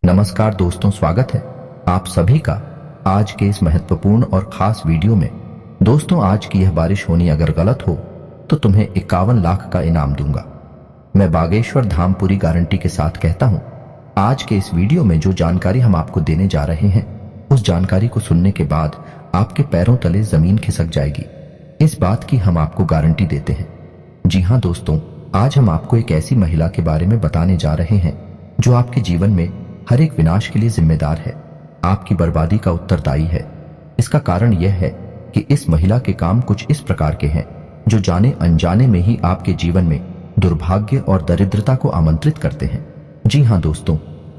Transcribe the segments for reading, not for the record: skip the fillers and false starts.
नमस्कार दोस्तों, स्वागत है आप सभी का आज के इस महत्वपूर्ण और खास वीडियो में। दोस्तों, आज की यह बारिश होनी अगर गलत हो तो तुम्हें 51 लाख का इनाम दूंगा। मैं बागेश्वर धामपुरी गारंटी के साथ कहता हूं, आज के इस वीडियो में जो जानकारी हम आपको देने जा रहे हैं, उस जानकारी को सुनने के बाद आपके पैरों तले जमीन खिसक जाएगी। इस बात की हम आपको गारंटी देते हैं। जी हां दोस्तों, आज हम आपको एक ऐसी महिला के बारे में बताने जा रहे हैं जो आपके जीवन में हर एक विनाश के लिए जिम्मेदार है, आपकी बर्बादी का उत्तरदायी है। इसका कारण यह है कि इस महिला के काम कुछ इस प्रकार के हैं जो जाने अनजाने में ही आपके जीवन में दुर्भाग्य और दरिद्रता को आमंत्रित करते हैं। जी हां दोस्तों,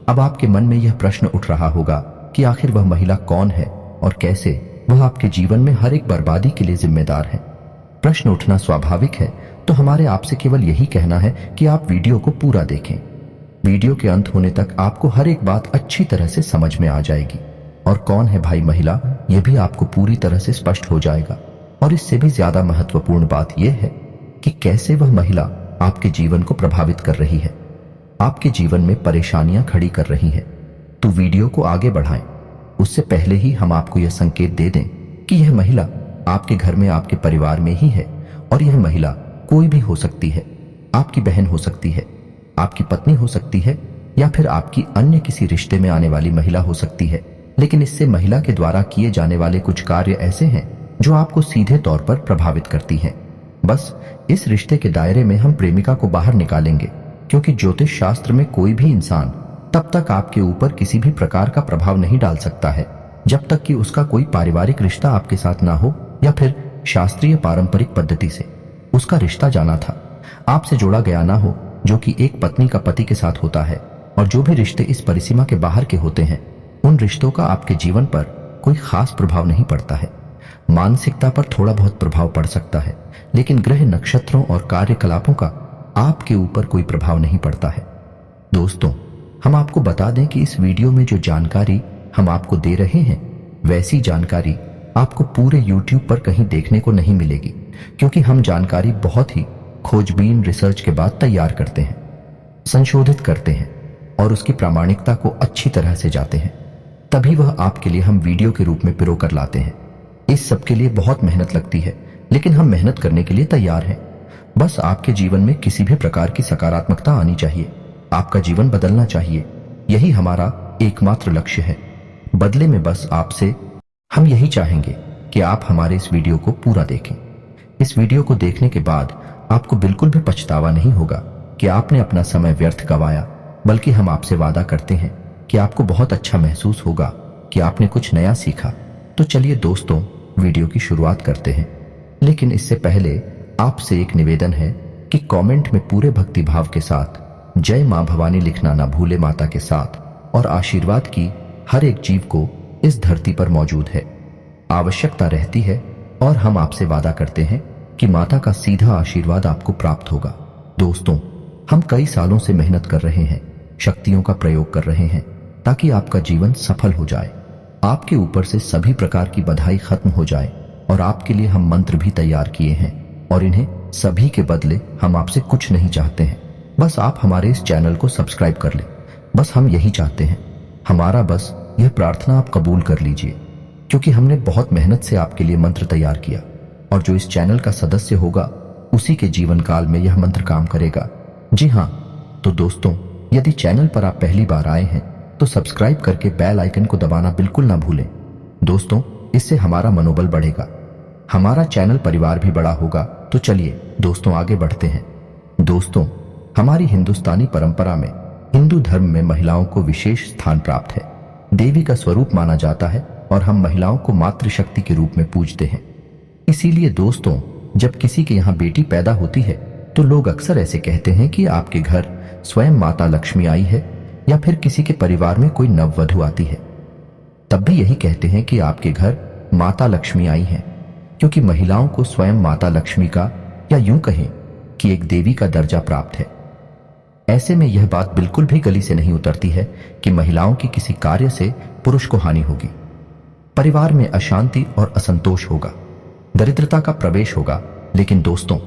अब आपके मन में यह प्रश्न उठ रहा होगा कि आखिर वह महिला कौन है और कैसे वह आपके जीवन में हर एक बर्बादी के लिए जिम्मेदार है। प्रश्न उठना स्वाभाविक है, तो हमारे आपसे केवल यही कहना है कि आप वीडियो को पूरा देखें। वीडियो के अंत होने तक आपको हर एक बात अच्छी तरह से समझ में आ जाएगी और कौन है भाई महिला, यह भी आपको पूरी तरह से स्पष्ट हो जाएगा। और इससे भी ज्यादा महत्वपूर्ण बात यह है कि कैसे वह महिला आपके जीवन को प्रभावित कर रही है, आपके जीवन में परेशानियां खड़ी कर रही है। तो वीडियो को आगे बढ़ाएं। उससे पहले ही हम आपको यह संकेत दे दें कि यह महिला आपके घर में, आपके परिवार में ही है। और यह महिला कोई भी हो सकती है, आपकी बहन हो सकती है, आपकी पत्नी हो सकती है, या फिर आपकी अन्य किसी रिश्ते में आने वाली महिला हो सकती है। लेकिन इससे महिला के द्वारा किए जाने वाले कुछ कार्य ऐसे हैं जो आपको सीधे तौर पर प्रभावित करती हैं। बस इस रिश्ते के दायरे में हम प्रेमिका को बाहर निकालेंगे, क्योंकि ज्योतिष शास्त्र में कोई भी इंसान तब तक आपके ऊपर किसी भी प्रकार का प्रभाव नहीं डाल सकता है जब तक कि उसका कोई पारिवारिक रिश्ता आपके साथ ना हो, या फिर शास्त्रीय पारंपरिक पद्धति से उसका रिश्ता जाना था आपसे जोड़ा गया ना हो, जो कि एक पत्नी का पति के साथ होता है। और जो भी रिश्ते इस परिसीमा के बाहर के होते हैं, उन रिश्तों का आपके जीवन पर कोई खास प्रभाव नहीं पड़ता है। मानसिकता पर थोड़ा बहुत प्रभाव पड़ सकता है, लेकिन ग्रह, नक्षत्रों और कार्यकलापों का आपके ऊपर कोई प्रभाव नहीं पड़ता है। दोस्तों, हम आपको बता दें कि इस वीडियो में जो जानकारी हम आपको दे रहे हैं, वैसी जानकारी आपको पूरे YouTube पर कहीं देखने को नहीं मिलेगी, क्योंकि हम जानकारी बहुत ही खोजबीन रिसर्च के बाद तैयार करते हैं, संशोधित करते हैं और उसकी प्रामाणिकता को अच्छी तरह से जाते हैं। तभी वह आपके लिए हम वीडियो के रूप में पिरो कर लाते हैं। इस सब के लिए बहुत मेहनत लगती है, लेकिन हम मेहनत करने के लिए तैयार हैं। बस आपके जीवन में किसी भी प्रकार की सकारात्मकता आनी चाहिए, आपका जीवन बदलना चाहिए। यही हमारा एकमात्र लक्ष्य है। बदले में बस आपसे हम यही चाहेंगे कि आप हमारे इस वीडियो को पूरा देखें। इस वीडियो को देखने के बाद आपको बिल्कुल भी पछतावा नहीं होगा कि आपने अपना समय व्यर्थ गवाया, बल्कि हम आपसे वादा करते हैं कि आपको बहुत अच्छा महसूस होगा कि आपने कुछ नया सीखा। तो चलिए दोस्तों, वीडियो की शुरुआत करते हैं। लेकिन इससे पहले आपसे एक निवेदन है कि कमेंट में पूरे भक्तिभाव के साथ जय मां भवानी लिखना ना भूले माता के साथ, और आशीर्वाद की हर एक जीव को इस धरती पर मौजूद है, आवश्यकता रहती है, और हम आपसे वादा करते हैं कि माता का सीधा आशीर्वाद आपको प्राप्त होगा। दोस्तों, हम कई सालों से मेहनत कर रहे हैं, शक्तियों का प्रयोग कर रहे हैं, ताकि आपका जीवन सफल हो जाए, आपके ऊपर से सभी प्रकार की बधाई खत्म हो जाए। और आपके लिए हम मंत्र भी तैयार किए हैं, और इन्हें सभी के बदले हम आपसे कुछ नहीं चाहते हैं। बस आप हमारे इस चैनल को सब्सक्राइब कर लें। बस हम यही चाहते हैं। हमारा बस यह प्रार्थना आप कबूल कर लीजिए, क्योंकि हमने बहुत मेहनत से आपके लिए मंत्र तैयार किया, और जो इस चैनल का सदस्य होगा उसी के जीवन काल में यह मंत्र काम करेगा। जी हाँ, तो दोस्तों, यदि चैनल पर आप पहली बार आए हैं तो सब्सक्राइब करके बेल आइकन को दबाना बिल्कुल ना भूलें। दोस्तों, इससे हमारा मनोबल बढ़ेगा, हमारा चैनल परिवार भी बड़ा होगा। तो चलिए दोस्तों, आगे बढ़ते हैं। दोस्तों, हमारी हिंदुस्तानी परंपरा में, हिंदू धर्म में महिलाओं को विशेष स्थान प्राप्त है, देवी का स्वरूप माना जाता है, और हम महिलाओं को मातृशक्ति के रूप में पूजते हैं। इसीलिए दोस्तों, जब किसी के यहाँ बेटी पैदा होती है तो लोग अक्सर ऐसे कहते हैं कि आपके घर स्वयं माता लक्ष्मी आई है, या फिर किसी के परिवार में कोई नववधु आती है, तब भी यही कहते हैं कि आपके घर माता लक्ष्मी आई है, क्योंकि महिलाओं को स्वयं माता लक्ष्मी का, या यूं कहें कि एक देवी का दर्जा प्राप्त है। ऐसे में यह बात बिल्कुल भी गली से नहीं उतरती है कि महिलाओं की किसी कार्य से पुरुष को हानि होगी, परिवार में अशांति और असंतोष होगा, दरिद्रता का प्रवेश होगा। लेकिन दोस्तों,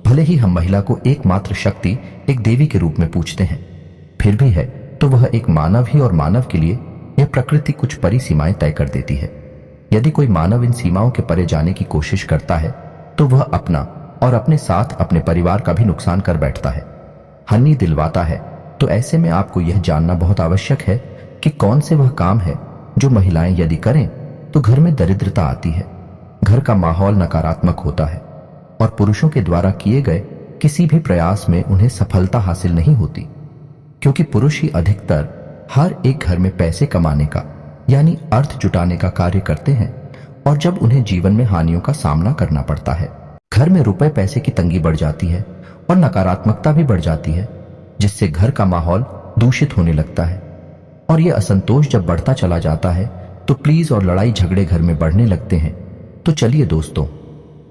भले ही हम महिला को एकमात्र शक्ति, एक देवी के रूप में पूजते हैं, फिर भी है तो वह एक मानव ही, और मानव के लिए यह प्रकृति कुछ परिसीमाएं तय कर देती है। यदि कोई मानव इन सीमाओं के परे जाने की कोशिश करता है तो वह अपना और अपने साथ अपने परिवार का भी नुकसान कर बैठता है, हानि दिलवाता है। तो ऐसे में आपको यह जानना बहुत आवश्यक है कि कौन से वह काम है जो महिलाएं यदि करें तो घर में दरिद्रता आती है, घर का माहौल नकारात्मक होता है और पुरुषों के द्वारा किए गए किसी भी प्रयास में उन्हें सफलता हासिल नहीं होती, क्योंकि पुरुष ही अधिकतर हर एक घर में पैसे कमाने का यानी अर्थ जुटाने का कार्य करते हैं। और जब उन्हें जीवन में हानियों का सामना करना पड़ता है, घर में रुपए पैसे की तंगी बढ़ जाती है और नकारात्मकता भी बढ़ जाती है, जिससे घर का माहौल दूषित होने लगता है। और यह असंतोष जब बढ़ता चला जाता है तो प्लीज और लड़ाई झगड़े घर में बढ़ने लगते हैं। तो चलिए दोस्तों,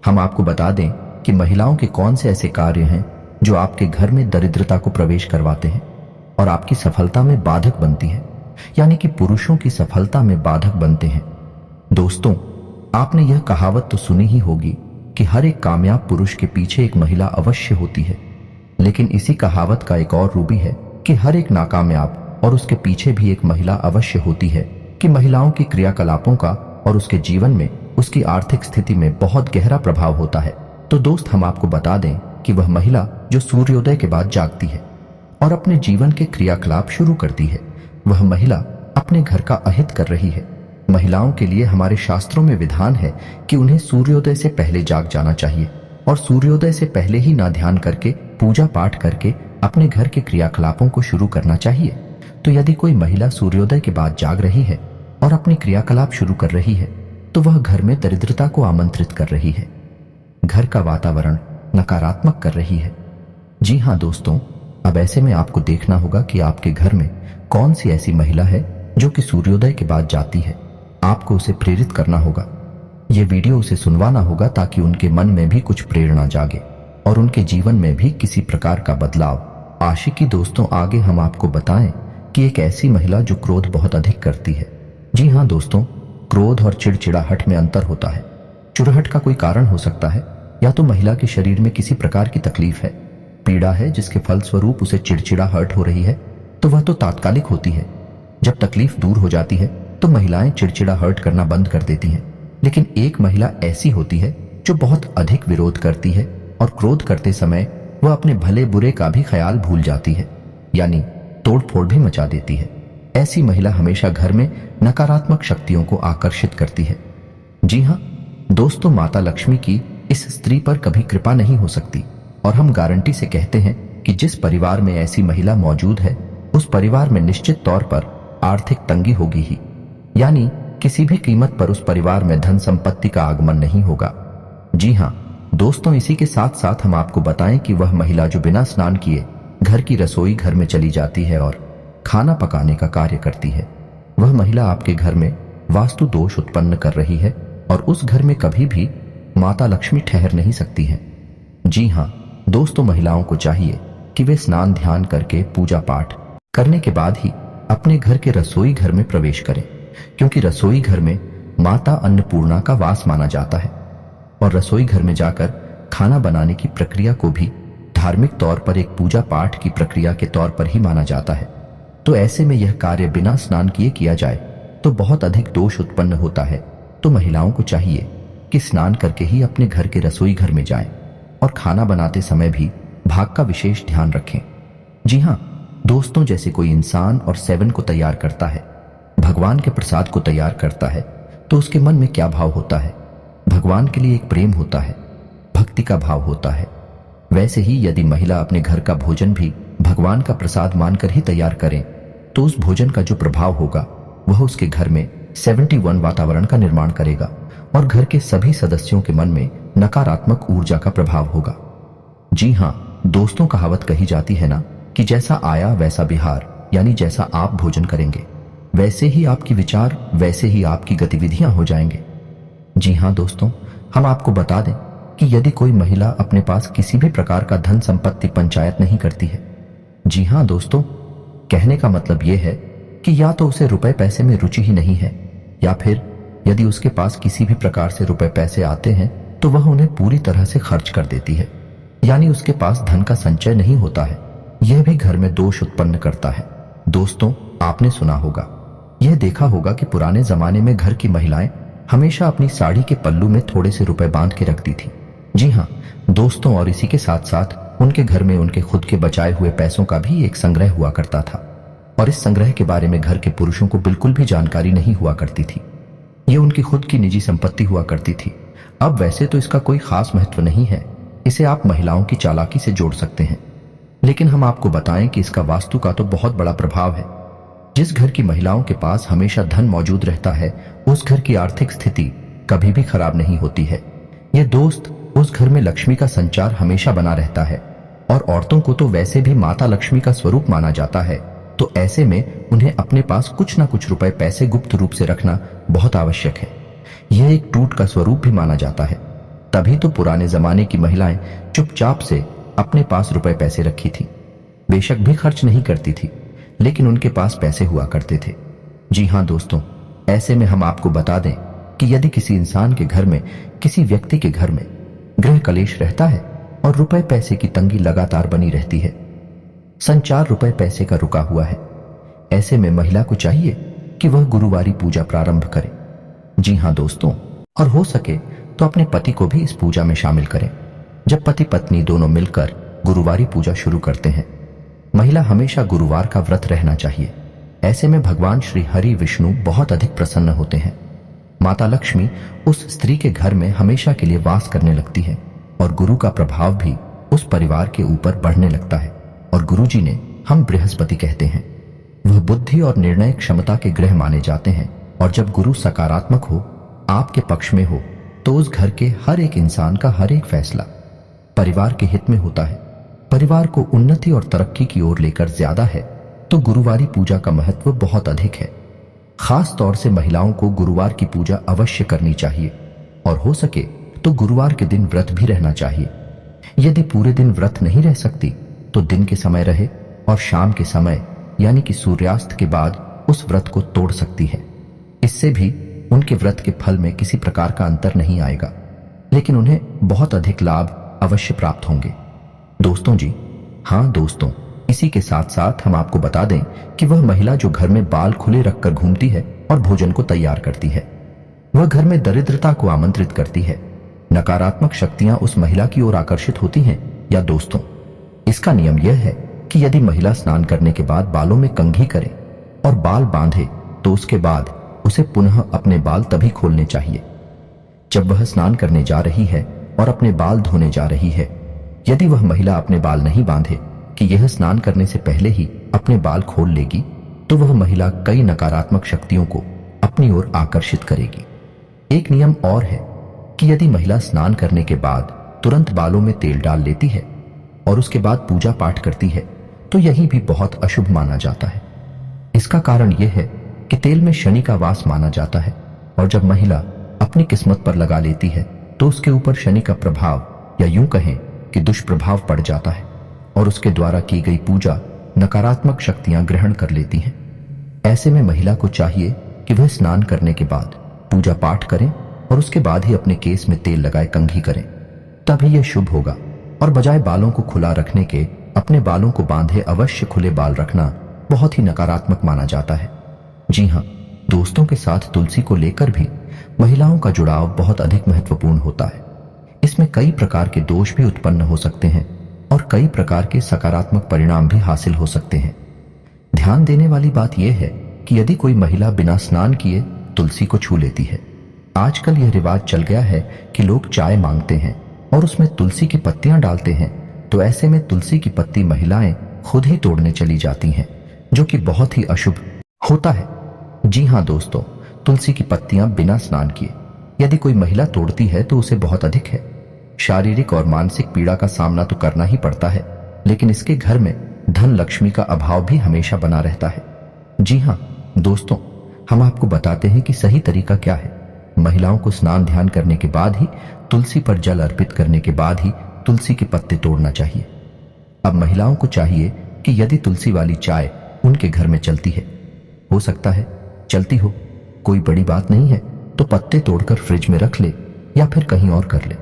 हम आपको बता दें कि महिलाओं के कौन से ऐसे कार्य हैं जो आपके घर में दरिद्रता को प्रवेश करवाते हैं और आपकी सफलता में बाधक बनती है, यानी कि पुरुषों की सफलता में बाधक बनते हैं। दोस्तों, आपने यह कहावत तो सुनी ही होगी कि हर एक कामयाब पुरुष के पीछे एक महिला अवश्य होती है, लेकिन इसी कहावत का एक और रूप है कि हर एक नाकामयाब और उसके पीछे भी एक महिला अवश्य होती है, कि महिलाओं की क्रियाकलापों का और उसके जीवन में, उसकी आर्थिक स्थिति में बहुत गहरा प्रभाव होता है। तो दोस्त, हम आपको बता दें कि वह महिला जो सूर्योदय के बाद जागती है और अपने जीवन के क्रियाकलाप शुरू करती है, वह महिला अपने घर का अहित कर रही है। महिलाओं के लिए हमारे शास्त्रों में विधान है कि उन्हें सूर्योदय से पहले जाग जाना चाहिए और सूर्योदय से पहले ही ना ध्यान करके, पूजा पाठ करके अपने घर के क्रियाकलापों को शुरू करना चाहिए। तो यदि कोई महिला सूर्योदय के बाद जाग रही है और अपने क्रियाकलाप शुरू कर रही है तो वह घर में दरिद्रता को आमंत्रित कर रही है, घर का वातावरण नकारात्मक कर रही है। जी हाँ दोस्तों, अब ऐसे में आपको देखना होगा कि आपके घर में कौन सी ऐसी महिला है जो कि सूर्योदय के बाद जाती है। आपको उसे प्रेरित करना होगा, यह वीडियो उसे सुनवाना होगा ताकि उनके मन में भी कुछ प्रेरणा जागे और उनके जीवन में भी किसी प्रकार का बदलाव। आशिकी दोस्तों, आगे हम आपको बताएं कि एक ऐसी महिला जो क्रोध बहुत अधिक करती है। जी हाँ दोस्तों, क्रोध और चिड़चिड़ाहट में अंतर होता है। चिड़हट का कोई कारण हो सकता है, या तो महिला के शरीर में किसी प्रकार की तकलीफ है, पीड़ा है, जिसके फलस्वरूप उसे चिड़चिड़ाहट हो रही है, तो वह तो तात्कालिक होती है। जब तकलीफ दूर हो जाती है तो महिलाएं चिड़चिड़ाहट करना बंद कर देती हैं। लेकिन एक महिला ऐसी होती है जो बहुत अधिक विरोध करती है और क्रोध करते समय वह अपने भले बुरे का भी ख्याल भूल जाती है, यानी तोड़फोड़ भी मचा देती है। ऐसी महिला हमेशा घर में नकारात्मक शक्तियों को आकर्षित करती है। जी हाँ दोस्तों, माता लक्ष्मी की इस स्त्री पर कभी कृपा नहीं हो सकती और हम गारंटी से कहते हैं कि जिस परिवार में ऐसी महिला मौजूद है उस परिवार में निश्चित तौर पर आर्थिक तंगी होगी ही, यानी किसी भी कीमत पर उस परिवार में धन संपत्ति का आगमन नहीं होगा। जी हाँ दोस्तों, इसी के साथ साथ हम आपको बताएं कि वह महिला जो बिना स्नान किए घर की रसोई घर में चली जाती है और खाना पकाने का कार्य करती है, वह महिला आपके घर में वास्तु दोष उत्पन्न कर रही है और उस घर में कभी भी माता लक्ष्मी ठहर नहीं सकती है। जी हाँ दोस्तों, महिलाओं को चाहिए कि वे स्नान ध्यान करके पूजा पाठ करने के बाद ही अपने घर के रसोई घर में प्रवेश करें, क्योंकि रसोई घर में माता अन्नपूर्णा का वास माना जाता है और रसोई घर में जाकर खाना बनाने की प्रक्रिया को भी धार्मिक तौर पर एक पूजा पाठ की प्रक्रिया के तौर पर ही माना जाता है। तो ऐसे में यह कार्य बिना स्नान किए किया जाए तो बहुत अधिक दोष उत्पन्न होता है। तो महिलाओं को चाहिए कि स्नान करके ही अपने घर के रसोई घर में जाएं और खाना बनाते समय भी भाग का विशेष ध्यान रखें। जी हाँ दोस्तों, जैसे कोई इंसान और सेवन को तैयार करता है, भगवान के प्रसाद को तैयार करता है, तो उसके मन में क्या भाव होता है? भगवान के लिए एक प्रेम होता है, भक्ति का भाव होता है। वैसे ही यदि महिला अपने घर का भोजन भी भगवान का प्रसाद मानकर ही तैयार करें तो उस भोजन का जो प्रभाव होगा वह उसके घर में 71 वातावरण का निर्माण करेगा और घर के सभी सदस्यों के मन में नकारात्मक ऊर्जा का प्रभाव होगा। जी हाँ दोस्तों, कहावत कही जाती है ना कि जैसा आया वैसा बिहार, यानी जैसा आप भोजन करेंगे वैसे ही आपकी विचार, वैसे ही आपकी गतिविधियां हो जाएंगे। जी हाँ दोस्तों, हम आपको बता दें कि यदि कोई महिला अपने पास किसी भी प्रकार का धन संपत्ति पंचायत नहीं करती है, जी हाँ दोस्तों, कहने का मतलब यह है कि या तो उसे रुपए पैसे में रुचि ही नहीं है, या फिर यदि उसके पास किसी भी प्रकार से रुपए पैसे आते हैं तो वह उन्हें पूरी तरह से खर्च कर देती है, यानी उसके पास धन का संचय नहीं होता है। यह भी घर में दोष उत्पन्न करता है। दोस्तों, आपने सुना होगा, यह देखा होगा कि पुराने जमाने में घर की महिलाएं हमेशा अपनी साड़ी के पल्लू में थोड़े से रुपए बांध के रखती थी। जी हाँ दोस्तों, और इसी के साथ साथ उनके घर में उनके खुद के बचाए हुए पैसों का भी एक संग्रह हुआ करता था। और इस संग्रह के बारे में घर के पुरुषों को बिल्कुल भी जानकारी नहीं हुआ करती थी। ये उनकी खुद की निजी संपत्ति हुआ करती थी। अब वैसे तो इसका कोई खास महत्व नहीं है, इसे आप महिलाओं की चालाकी से जोड़ सकते हैं, लेकिन हम आपको बताएं कि इसका वास्तु का तो बहुत बड़ा प्रभाव है। जिस घर की महिलाओं के पास हमेशा धन मौजूद रहता है, उस घर की आर्थिक स्थिति कभी भी खराब नहीं होती है। ये दोस्त, उस घर में लक्ष्मी का संचार हमेशा बना रहता है, और औरतों को तो वैसे भी माता लक्ष्मी का स्वरूप माना जाता है। तो ऐसे में उन्हें अपने पास कुछ ना कुछ रुपए पैसे गुप्त रूप से रखना बहुत आवश्यक है। यह एक टूट का स्वरूप भी माना जाता है। तभी तो पुराने जमाने की महिलाएं चुपचाप से अपने पास रुपए पैसे रखी थी। बेशक भी खर्च नहीं करती थी, लेकिन उनके पास पैसे हुआ करते थे। जी हाँ दोस्तों, ऐसे में हम आपको बता दें कि यदि किसी इंसान के घर में, किसी व्यक्ति के घर में गृह कलेश रहता है और रुपए पैसे की तंगी लगातार बनी रहती है, संचार रुपए पैसे का रुका हुआ है, ऐसे में महिला को चाहिए कि वह गुरुवारी पूजा प्रारंभ करे। जी हाँ दोस्तों, और हो सके तो अपने पति को भी इस पूजा में शामिल करें। जब पति पत्नी दोनों मिलकर गुरुवारी पूजा शुरू करते हैं, महिला हमेशा गुरुवार का व्रत रहना चाहिए। ऐसे में भगवान श्री हरि विष्णु बहुत अधिक प्रसन्न होते हैं। माता लक्ष्मी उस स्त्री के घर में हमेशा के लिए वास करने लगती है, और गुरु का प्रभाव भी उस परिवार के ऊपर बढ़ने लगता है। और गुरु जी ने हम बृहस्पति कहते हैं, वह बुद्धि और निर्णय क्षमता के ग्रह माने जाते हैं। और जब गुरु सकारात्मक हो, आपके पक्ष में हो, तो उस घर के हर एक इंसान का हर एक फैसला परिवार के हित में होता है, परिवार को उन्नति और तरक्की की ओर लेकर ज्यादा है। तो गुरुवारी पूजा का महत्व बहुत अधिक है। खास तौर से महिलाओं को गुरुवार की पूजा अवश्य करनी चाहिए, और हो सके तो गुरुवार के दिन व्रत भी रहना चाहिए। यदि पूरे दिन व्रत नहीं रह सकती तो दिन के समय रहे, और शाम के समय यानी कि सूर्यास्त के बाद उस व्रत को तोड़ सकती है। इससे भी उनके व्रत के फल में किसी प्रकार का अंतर नहीं आएगा, लेकिन उन्हें बहुत अधिक लाभ अवश्य प्राप्त होंगे। दोस्तों जी हाँ दोस्तों, इसी के साथ साथ हम आपको बता दें कि वह महिला जो घर में बाल खुले रखकर घूमती है और भोजन को तैयार करती है, वह घर में दरिद्रता को आमंत्रित करती है। नकारात्मक शक्तियां उस महिला की ओर आकर्षित होती हैं। या दोस्तों, इसका नियम यह है कि यदि महिला स्नान करने के बाद बालों में कंघी करे और बाल बांधे, तो उसके बाद उसे पुनः अपने बाल तभी खोलने चाहिए जब वह स्नान करने जा रही है और अपने बाल धोने जा रही है। यदि वह महिला अपने बाल नहीं बांधे कि यह स्नान करने से पहले ही अपने बाल खोल लेगी, तो वह महिला कई नकारात्मक शक्तियों को अपनी ओर आकर्षित करेगी। एक नियम और है कि यदि महिला स्नान करने के बाद तुरंत बालों में तेल डाल लेती है और उसके बाद पूजा पाठ करती है, तो यही भी बहुत अशुभ माना जाता है। इसका कारण यह है कि तेल में शनि का वास माना जाता है, और जब महिला अपनी किस्मत पर लगा लेती है तो उसके ऊपर शनि का प्रभाव, या यूं कहें कि दुष्प्रभाव पड़ जाता है, और उसके द्वारा की गई पूजा नकारात्मक शक्तियां ग्रहण कर लेती हैं। ऐसे में महिला को चाहिए कि वह स्नान करने के बाद पूजा पाठ करें और उसके बाद ही अपने केस में तेल लगाए कंघी करें, तभी यह शुभ होगा। और बजाय बालों को खुला रखने के अपने बालों को बांधे अवश्य खुले बाल रखना बहुत ही नकारात्मक माना जाता है। जी हाँ दोस्तों, के साथ तुलसी को लेकर भी महिलाओं का जुड़ाव बहुत अधिक महत्वपूर्ण होता है। इसमें कई प्रकार के दोष भी उत्पन्न हो सकते हैं और कई प्रकार के सकारात्मक परिणाम भी हासिल हो सकते हैं। ध्यान देने वाली बात यह है कि यदि कोई महिला बिना स्नान किए तुलसी को छू लेती है, आजकल यह रिवाज चल गया है कि लोग चाय मांगते हैं और उसमें तुलसी की पत्तियां डालते हैं, तो ऐसे में तुलसी की पत्ती महिलाएं खुद ही तोड़ने चली जाती हैं, जो कि बहुत ही अशुभ होता है। जी हाँ दोस्तों, तुलसी की पत्तियां बिना स्नान किए यदि कोई महिला तोड़ती है तो उसे बहुत अधिक है शारीरिक और मानसिक पीड़ा का सामना तो करना ही पड़ता है, लेकिन इसके घर में धन लक्ष्मी का अभाव भी हमेशा बना रहता है। जी हाँ दोस्तों, हम आपको बताते हैं कि सही तरीका क्या है। महिलाओं को स्नान ध्यान करने के बाद ही, तुलसी पर जल अर्पित करने के बाद ही तुलसी के पत्ते तोड़ना चाहिए। अब महिलाओं को चाहिए कि यदि तुलसी वाली चाय उनके घर में चलती है, हो सकता है चलती हो, कोई बड़ी बात नहीं है, तो पत्ते तोड़कर फ्रिज में रख ले या फिर कहीं और कर ले।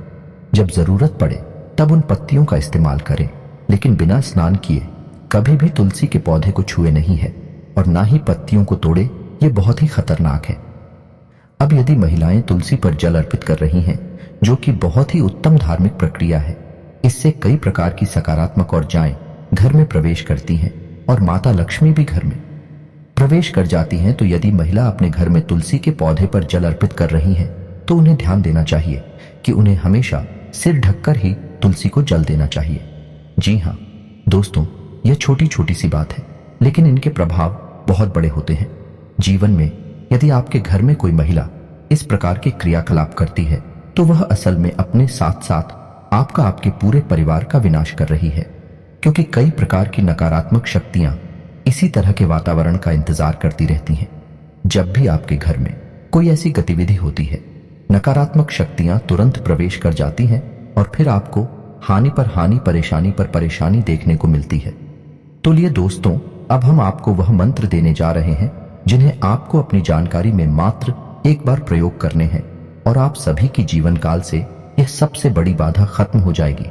जब जरूरत पड़े तब उन पत्तियों का इस्तेमाल करें, लेकिन बिना स्नान किए कभी भी तुलसी के पौधे को छुए नहीं है। और ना ही पत्तियों को तोड़े, ये बहुत ही खतरनाक है। अब यदि महिलाएं तुलसी पर जल अर्पित कर रही हैं, जो कि बहुत ही उत्तम धार्मिक प्रक्रिया है, इससे कई प्रकार की सकारात्मक ऊर्जाएं घर में प्रवेश करती हैं और माता लक्ष्मी भी घर में प्रवेश कर जाती हैं। तो यदि महिला अपने घर में तुलसी के पौधे पर जल अर्पित कर रही हैं, तो उन्हें ध्यान देना चाहिए कि उन्हें हमेशा सिर ढककर ही तुलसी को जल देना चाहिए। जी हाँ दोस्तों, यह छोटी छोटी सी बात है, लेकिन इनके प्रभाव बहुत बड़े होते हैं। जीवन में यदि आपके घर में कोई महिला इस प्रकार के क्रियाकलाप करती है, तो वह असल में अपने साथ साथ आपके पूरे परिवार का विनाश कर रही है, क्योंकि कई प्रकार की नकारात्मक शक्तियां इसी तरह के वातावरण का इंतजार करती रहती हैं। जब भी आपके घर में कोई ऐसी गतिविधि होती है, नकारात्मक शक्तियां तुरंत प्रवेश कर जाती हैं और फिर आपको हानि पर हानि, परेशानी पर परेशानी देखने को मिलती है। तो लिए दोस्तों, अब हम आपको वह मंत्र देने जा रहे हैं जिन्हें आपको अपनी जानकारी में मात्र एक बार प्रयोग करने हैं और आप सभी की जीवन काल से यह सबसे बड़ी बाधा खत्म हो जाएगी।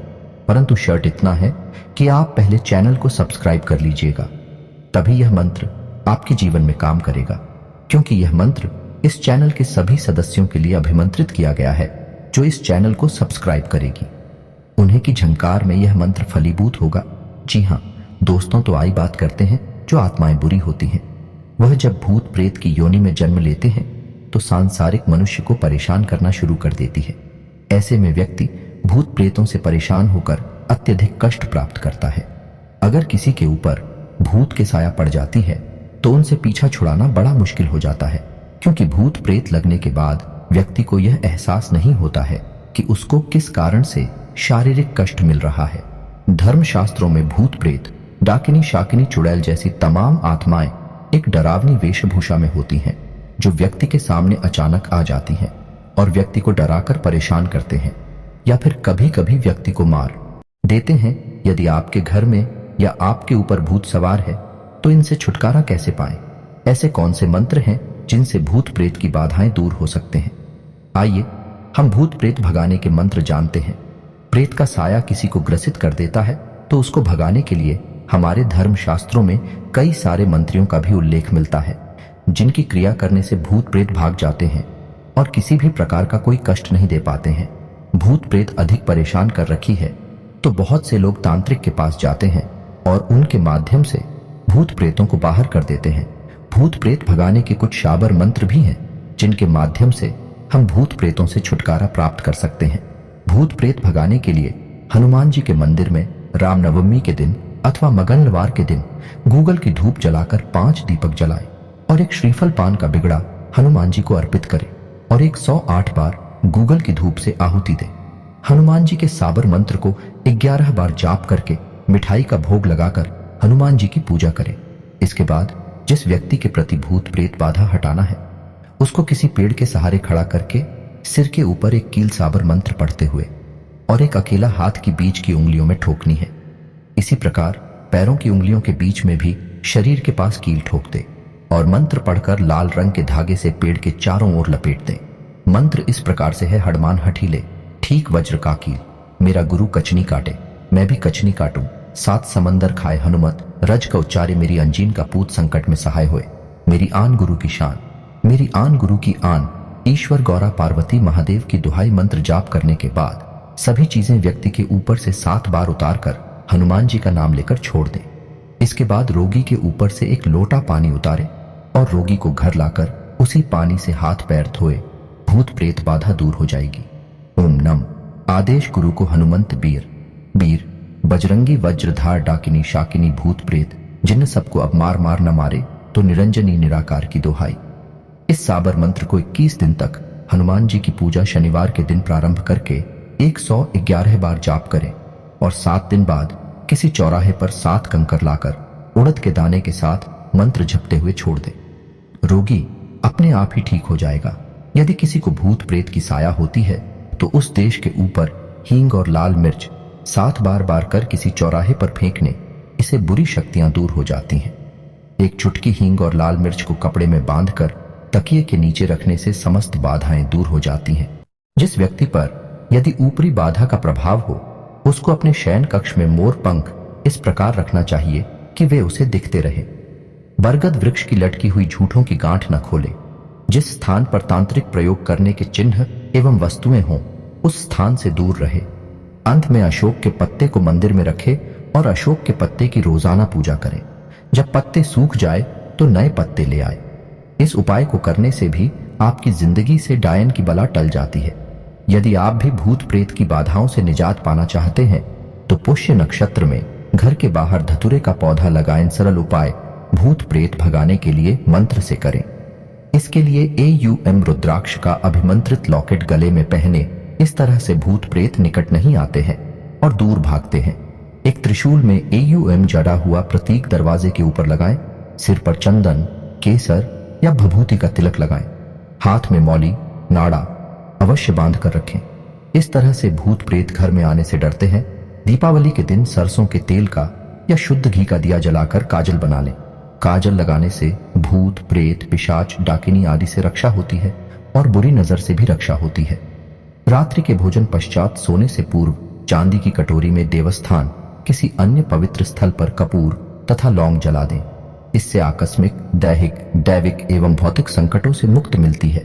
परंतु शर्त इतना है कि आप पहले चैनल को सब्सक्राइब कर लीजिएगा, तभी यह मंत्र आपके जीवन में काम करेगा, क्योंकि यह मंत्र इस चैनल के सभी सदस्यों के लिए अभिमंत्रित किया गया है जो इस चैनल को सब्सक्राइब करेगी। उन्हें की झंकार में यह मंत्र फलीभूत होगा। जी हाँ दोस्तों, तो आई बात करते हैं जो आत्माएं बुरी होती हैं। वह जब भूत प्रेत की योनि में जन्म लेते हैं तो सांसारिक मनुष्य को परेशान करना शुरू कर देती है। ऐसे में व्यक्ति भूत प्रेतों से परेशान होकर अत्यधिक कष्ट प्राप्त करता है। अगर किसी के ऊपर भूत के साया पड़ जाती है तो उनसे पीछा छुड़ाना बड़ा मुश्किल हो जाता है, क्योंकि भूत प्रेत लगने के बाद व्यक्ति को यह एहसास नहीं होता है कि उसको किस कारण से शारीरिक कष्ट मिल रहा है। धर्मशास्त्रों में भूत प्रेत, डाकिनी, शाकिनी, चुड़ैल जैसी तमाम आत्माएं एक डरावनी वेशभूषा में होती हैं, जो व्यक्ति के सामने अचानक आ जाती हैं और व्यक्ति को डराकर परेशान करते हैं या फिर कभी कभी व्यक्ति को मार देते हैं। यदि आपके घर में या आपके ऊपर भूत सवार है तो इनसे छुटकारा कैसे पाएं? ऐसे कौन से मंत्र हैं जिनसे भूत प्रेत की बाधाएं दूर हो सकते हैं? आइए हम भूत प्रेत भगाने के मंत्र जानते हैं। प्रेत का साया किसी को ग्रसित कर देता है तो उसको भगाने के लिए हमारे धर्मशास्त्रों में कई सारे मंत्रियों का भी उल्लेख मिलता है, जिनकी क्रिया करने से भूत प्रेत भाग जाते हैं और किसी भी प्रकार का कोई कष्ट नहीं दे पाते हैं। भूत प्रेत अधिक परेशान कर रखी है तो बहुत से लोग तांत्रिक के पास जाते हैं और उनके माध्यम से भूत प्रेतों को बाहर कर देते हैं। भूत प्रेत भगाने के कुछ शाबर मंत्र भी हैं जिनके माध्यम से हम भूत प्रेतों से छुटकारा प्राप्त कर सकते हैं। भूत प्रेत भगाने के लिए हनुमान जी के मंदिर में रामनवमी के दिन अथवा मंगलवार के दिन गूगल की धूप जलाकर 5 दीपक जलाएं और एक श्रीफल पान का बिगड़ा हनुमान जी को अर्पित करें और 108 बार गूगल की धूप से आहुति दें। हनुमान जी के साबर मंत्र को 11 बार जाप करके मिठाई का भोग लगाकर हनुमान जी की पूजा करें। इसके बाद जिस व्यक्ति के प्रति भूत प्रेत बाधा हटाना है, उसको किसी पेड़ के सहारे खड़ा करके सिर के ऊपर एक कील साबर मंत्र पढ़ते हुए और एक अकेला हाथ की बीच की उंगलियों में ठोकनी है। इसी प्रकार पैरों की उंगलियों के बीच में भी शरीर के पास कील ठोक दे और मंत्र पढ़कर लाल रंग के धागे से पेड़ के चारों ओर लपेट दें। मंत्र इस प्रकार से है, हडमान हठीले, ठीक वज्र का कील, मेरा गुरु कचनी काटे, मैं भी कचनी काटूं, 7 समंदर खाए हनुमत, रज का उच्चारे मेरी अंजीन का पूत संकट में सहाय होए, मेरी आन गुरु की शान, मेरी आन गुरु की आन, ईश्वर गौरा पार्वती महादेव की दुहाई मंत्र जाप करने के बाद सभी चीजें व्यक्ति के ऊपर से 7 बार उतार कर हनुमान जी का नाम लेकर छोड़ दें। इसके बाद रोगी के ऊपर से एक लोटा पानी उतारे और रोगी को घर लाकर उसी पानी से हाथ पैर धोए, भूत प्रेत बाधा दूर हो जाएगी। ओम नम आदेश गुरु को हनुमंत बीर, बीर बजरंगी वज्रधार डाकिनी शाकिनी भूत प्रेत, जिन सबको अब मार मार न मारे तो निरंजनी निराकार की दोहाई। इस साबर मंत्र को 21 दिन तक हनुमान जी की पूजा शनिवार के दिन प्रारंभ करके 111 बार जाप करें और 7 दिन बाद किसी चौराहे पर 7 कंकर लाकर उड़द के दाने के साथ मंत्र जपते हुए छोड़ दे। रोगी अपने आप ही ठीक हो जाएगा। यदि किसी को भूत प्रेत की साया होती है तो उस देश के ऊपर हींग और लाल मिर्च 7 बार कर किसी चौराहे पर फेंकने, इससे बुरी शक्तियां दूर हो जाती हैं। एक चुटकी हींग और लाल मिर्च को कपड़े में बांधकर तकिए के नीचे रखने से समस्त बाधाएं दूर हो जाती हैं। जिस व्यक्ति पर यदि ऊपरी बाधा का प्रभाव हो, उसको अपने शयन कक्ष में मोर पंख इस प्रकार रखना चाहिए कि वे उसे दिखते रहे। बरगद वृक्ष की लटकी हुई झूठों की गांठ न खोले। जिस स्थान पर तांत्रिक प्रयोग करने के चिन्ह एवं वस्तुएं हों उस स्थान से दूर रहे। अंत में अशोक के पत्ते को मंदिर में रखे और अशोक के पत्ते की रोजाना पूजा करें। जब पत्ते सूख जाए तो नए पत्ते ले आए। इस उपाय को करने से भी आपकी जिंदगी से डायन की बला टल जाती है। यदि आप भी भूत प्रेत की बाधाओं से निजात पाना चाहते हैं तो पुष्य नक्षत्र में घर के बाहर धतूरे का पौधा लगाएं। सरल उपाय भूत प्रेत भगाने के लिए मंत्र से करें। इसके लिए AUM रुद्राक्ष का अभिमंत्रित लॉकेट गले में पहने। इस तरह से भूत प्रेत निकट नहीं आते हैं और दूर भागते हैं। एक त्रिशूल में AUM जड़ा हुआ प्रतीक दरवाजे के ऊपर लगाएं। सिर पर चंदन, केसर या भभूति का तिलक लगाएं। हाथ में मौली, नाड़ा अवश्य बांध कर रखें। इस तरह से भूत प्रेत घर में आने से डरते हैं। दीपावली के दिन सरसों के तेल का या शुद्ध घी का दिया जलाकर काजल बना लें। काजल लगाने से भूत प्रेत, पिशाच, डाकिनी आदि से रक्षा होती है और बुरी नजर से भी रक्षा होती है। रात्रि के भोजन पश्चात सोने से पूर्व चांदी की कटोरी में देवस्थान किसी अन्य पवित्र स्थल पर कपूर तथा लौंग जला दें। इससे आकस्मिक, दैहिक, दैविक एवं भौतिक संकटों से मुक्ति मिलती है।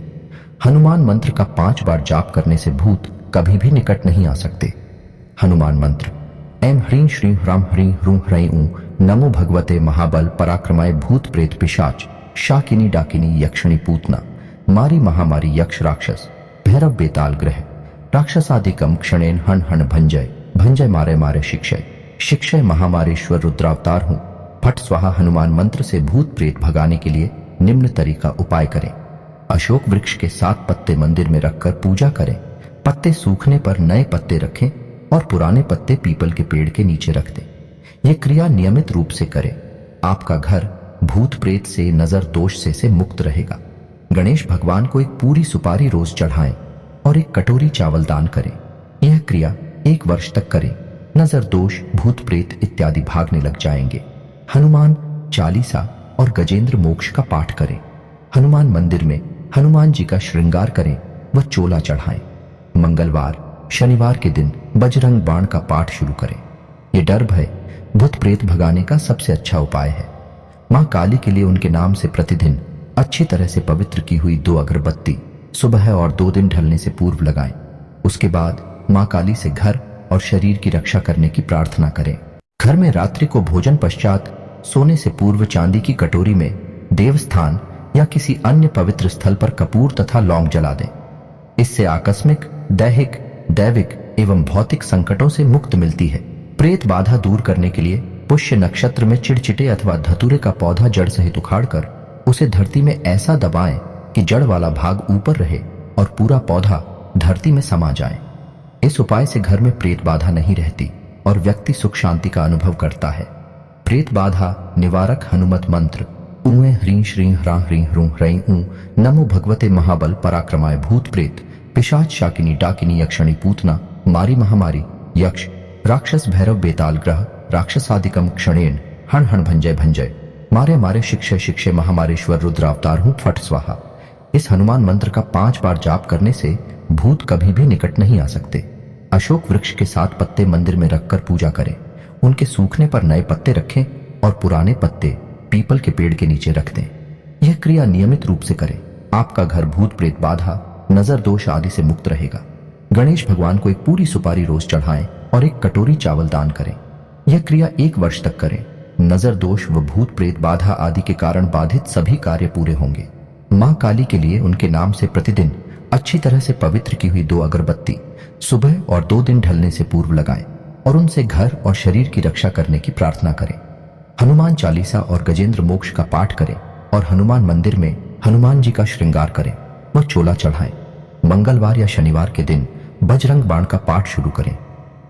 हनुमान मंत्र का 5 बार जाप करने से भूत कभी भी निकट नहीं आ सकते। हनुमान मंत्र। ऐं ह्रीं श्रीं ह्रां ह्रीं ह्रूं ह्रैं ऊं नमो भगवते महाबल पराक्रमाय भूत प्रेत पिशाच शाकिनी डाकिनी यक्षिणी पूतना मारी महामारी यक्ष राक्षस भैरव बेताल ग्रह राक्षसादिकम क्षणेन हण हण भंजय भंजय मारे मारे शिक्षय शिक्षय महामारेश्वर रुद्रावतार हूं। फट स्वाहा हनुमान मंत्र से भूत प्रेत भगाने के लिए निम्न तरीका उपाय करें। अशोक वृक्ष के 7 पत्ते मंदिर में रखकर पूजा करें। पत्ते सूखने पर नए पत्ते रखें और पुराने पत्ते पीपल के पेड़ के नीचे रख दें। यह क्रिया नियमित रूप से करें। आपका घर भूत प्रेत से, नजर दोष से मुक्त रहेगा। गणेश भगवान को एक पूरी सुपारी रोज चढ़ाएं और एक कटोरी चावल दान करें। यह क्रिया 1 वर्ष तक करें। नजर दोष, भूत प्रेत इत्यादि भागने लग जाएंगे। हनुमान चालीसा और गजेंद्र मोक्ष का पाठ करें। हनुमान मंदिर में हनुमान जी का श्रृंगार करें व चोला चढ़ाएं। मंगलवार, शनिवार के दिन बजरंग बाण का पाठ शुरू करें। ये डर भय, भूत प्रेत भगाने का सबसे अच्छा उपाय है। मां काली के लिए उनके नाम से प्रतिदिन अच्छी तरह से पवित्र की हुई 2 अगरबत्ती सुबह और 2 दिन ढलने से पूर्व लगाएं। उसके बाद मां काली से घर और शरीर की रक्षा करने की प्रार्थना करें। घर में रात्रि को भोजन पश्चात सोने से पूर्व चांदी की कटोरी में देवस्थान या किसी अन्य पवित्र स्थल पर कपूर तथा लौंग जला दें। इससे आकस्मिक, दैहिक, दैविक एवं भौतिक संकटों से मुक्ति मिलती है। प्रेत बाधा दूर करने के लिए पुष्य नक्षत्र में चिड़चिटे अथवा धतूरे का पौधा जड़ सहित उखाड़कर उसे धरती में ऐसा दबाएं कि जड़ वाला भाग ऊपर रहे और पूरा पौधा धरती में समा जाए। इस उपाय से घर में प्रेत बाधा नहीं रहती और व्यक्ति सुख शांति का अनुभव करता है। प्रेत बाधा निवारक हनुमत मंत्र। ऊं ह्रीं श्रीं ह्रां ह्रीं ह्रूं ह्रैं ऊं नमो भगवते महाबल पराक्रमाय भूत प्रेत पिशाच शाकिनी डाकिनी यक्षिणी पूतना मारी महामारी यक्ष राक्षस भैरव बेताल ग्रह राक्षसादिकम क्षणेन हण हण भंजय भंजय मारे मारे शिक्षय शिक्षय महामारेश्वर रुद्रावतार हूं। फट स्वाहा। इस हनुमान मंत्र का 5 बार जाप करने से भूत कभी भी निकट नहीं आ सकते। अशोक वृक्ष के 7 पत्ते मंदिर में रखकर पूजा करें। उनके सूखने पर नए पत्ते रखें और पुराने पत्ते पीपल के पेड़ के नीचे रख दें। यह क्रिया नियमित रूप से करें। आपका घर भूत प्रेत बाधा, नजर दोष आदि से मुक्त रहेगा। गणेश भगवान को एक पूरी सुपारी रोज चढ़ाएं और एक कटोरी चावल दान करें। यह क्रिया 1 वर्ष तक करें। नजर दोष व भूत प्रेत बाधा आदि के कारण बाधित सभी कार्य पूरे होंगे। मां काली के लिए उनके नाम से प्रतिदिन अच्छी तरह से पवित्र की हुई 2 अगरबत्ती सुबह और 2 दिन ढलने से पूर्व लगाएं और उनसे घर और शरीर की रक्षा करने की प्रार्थना करें। हनुमान चालीसा और गजेंद्र मोक्ष का पाठ करें और हनुमान मंदिर में हनुमान जी का श्रृंगार करें व चोला चढ़ाएं। मंगलवार या शनिवार के दिन बजरंग बाण का पाठ शुरू करें।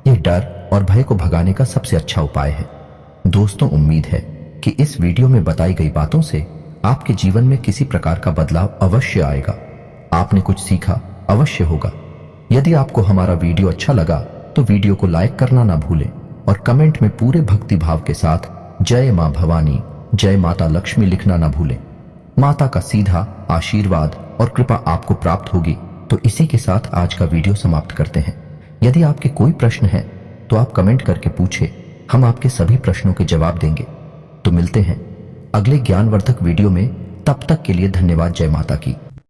यह डर और भय को भगाने का सबसे अच्छा उपाय है। दोस्तों, उम्मीद है कि इस वीडियो में बताई गई बातों से आपके जीवन में किसी प्रकार का बदलाव अवश्य आएगा। आपने कुछ सीखा अवश्य होगा। यदि आपको हमारा वीडियो अच्छा लगा तो वीडियो को लाइक करना ना भूलें और कमेंट में पूरे भक्ति भाव के साथ जय मां भवानी, जय माता लक्ष्मी लिखना ना भूलें। माता का सीधा आशीर्वाद और कृपा आपको प्राप्त होगी। तो इसी के साथ आज का वीडियो समाप्त करते हैं। यदि आपके कोई प्रश्न है तो आप कमेंट करके पूछे, हम आपके सभी प्रश्नों के जवाब देंगे। तो मिलते हैं अगले ज्ञानवर्धक वीडियो में। तब तक के लिए धन्यवाद। जय माता की।